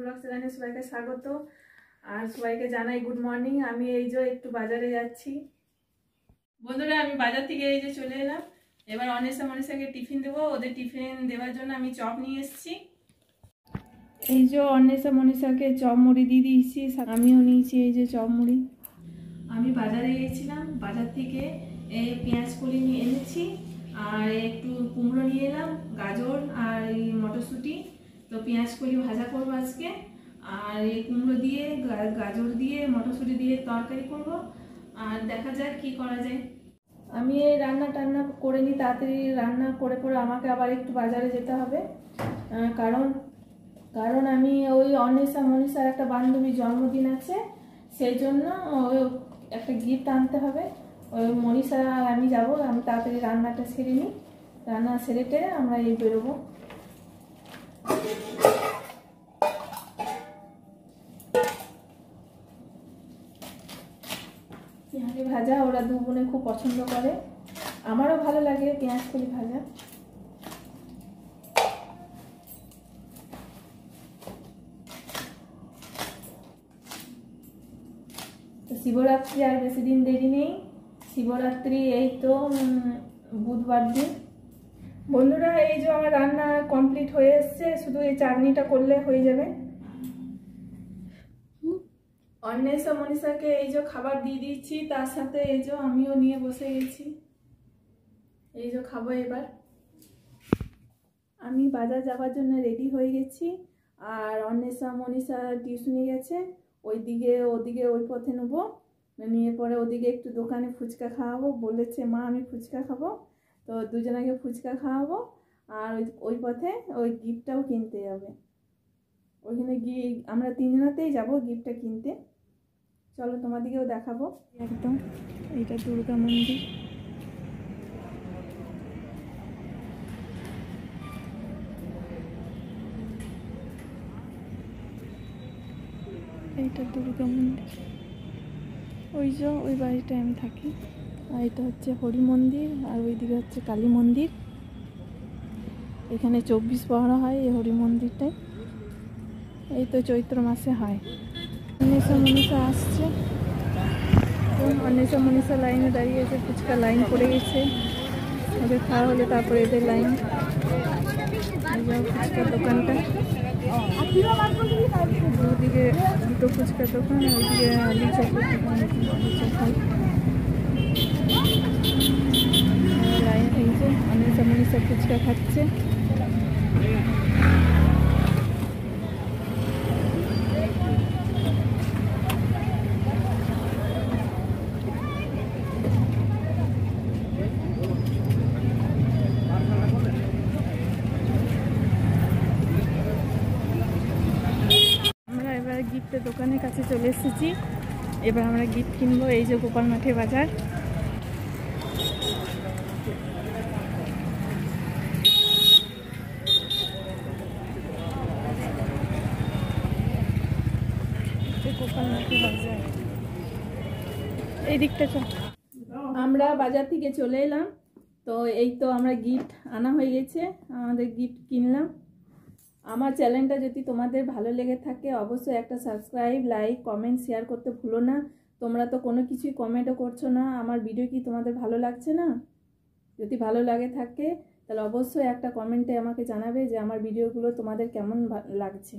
Blog চ্যানেলে সবাইকে স্বাগত আর সবাইকে জানাই গুড মর্নিং। আমি এই যে একটু বাজারে যাচ্ছি বন্ধুরা। আমি বাজার থেকে এই যে চলে এলাম। এবার মনীষাকে টিফিন দেবো। ওদের টিফিন দেওয়ার জন্য আমি চপ নিয়ে এসেছি। এই যে মনীষাকে চপ মুড়ি দিয়ে দিয়েছি, আমিও নিয়েছি এই যে চপ মুড়ি। আমি বাজারে গিয়েছিলাম, বাজার থেকে এই পেঁয়াজ কলি নিয়ে এনেছি আর একটু কুমড়ো নিয়ে এলাম, গাজর আর এই মটরশুঁটি। তো পেঁয়াজ কলি ভাজা করবো আজকে, আর এই কুমড়ো দিয়ে গাজর দিয়ে মটরশুঁটি দিয়ে তরকারি করব। আর দেখা যাক কি করা যায়। আমি এই রান্না টান্না করে নিই, তাড়াতাড়ি রান্না করে পরে আমাকে আবার একটু বাজারে যেতে হবে। কারণ আমি ওই মনীষার একটা বান্ধবীর জন্মদিন আছে, সেই জন্য ওই একটা গিফট আনতে হবে। ওই মনীষা আর আমি যাবো। আমি তাড়াতাড়ি রান্নাটা সেরে নিই, রান্না সেরে টেরে আমরা এই বেরোবো। পেঁয়াজি ভাজা ওরা দু বোনে খুব পছন্দ করে, আমারও ভালো লাগে পেঁয়াজ কলি ভাজা। তো শিবরাত্রি আর বেশি দিন দেরি নেই। শিবরাত্রি এই তো বুধবার দিন। বন্ধুরা এই যে আমার রান্না কমপ্লিট হয়ে এসছে, শুধু এই চাটনিটা করলে হয়ে যাবে। মনীষাকে এই যে খাবার দিয়ে দিচ্ছি, তার সাথে এই যে আমিও নিয়ে বসে গেছি। এই যে খাবো এবার। আমি বাজার যাওয়ার জন্য রেডি হয়ে গেছি, আর মনীষা টিউশনে গেছে। ওদিকে ওই পথে নেবো, নিয়ে পরে ওদিকে একটু দোকানে ফুচকা খাওয়াবো বলেছে মা, আমি ফুচকা খাবো। তো দুজনাকে ফুচকা খাওয়াবো, আর ওই পথে ওই গিফটটাও কিনতে যাবে। ওইখানে গিয়ে আমরা তিনজনাতেই যাবো গিফটটা কিনতে। চলো তোমাদেরকেও দেখাবো। একদম এইটা দুর্গা মন্দির। এইটা দুর্গা মন্দির, ওই যে ওই বাড়িটায় আমি থাকি। আর এটা হচ্ছে হরি মন্দির, আর ওইদিকে হচ্ছে কালী মন্দির। এখানে 24 পহরা হয় এই হরি মন্দিরটায়। এই তো চৈত্র মাসে হয়। মনীষা আসছে, মনীষা লাইনে দাঁড়িয়েছে, ফুচকা লাইন পড়ে গেছে। ওদের খাওয়া হলে তারপরে এদের লাইন। ফুচকার দোকানটা দুদিকে দুটো ফুচকার দোকান, ওইদিকে আলু চপের দোকান, আলু চপ হয়। লাইন হয়েছে, মনীষা ফুচকা খাচ্ছে। গিফটের দোকানের কাছে চলে এসেছি। এবার আমরা গিফট কিনবো। এই যে গোপাল মাঠে বাজার। গোপাল মাঠে বাজার এই দিকটা চল। আমরা বাজার থেকে চলে এলাম। তো এই তো আমরা গিফট আনা হয়ে গেছে, আমাদের গিফট কিনলাম। আমার চ্যানেলটা যদি তোমাদের ভালো লেগে থাকে অবশ্যই একটা সাবস্ক্রাইব, লাইক, কমেন্ট, শেয়ার করতে ভুলো না। তোমরা তো কোনো কিছুই কমেন্টও করছো না। আমার ভিডিও কি তোমাদের ভালো লাগছে না? যদি ভালো লাগে থাকে তাহলে অবশ্যই একটা কমেন্টে আমাকে জানাবে যে আমার ভিডিওগুলো তোমাদের কেমন লাগছে।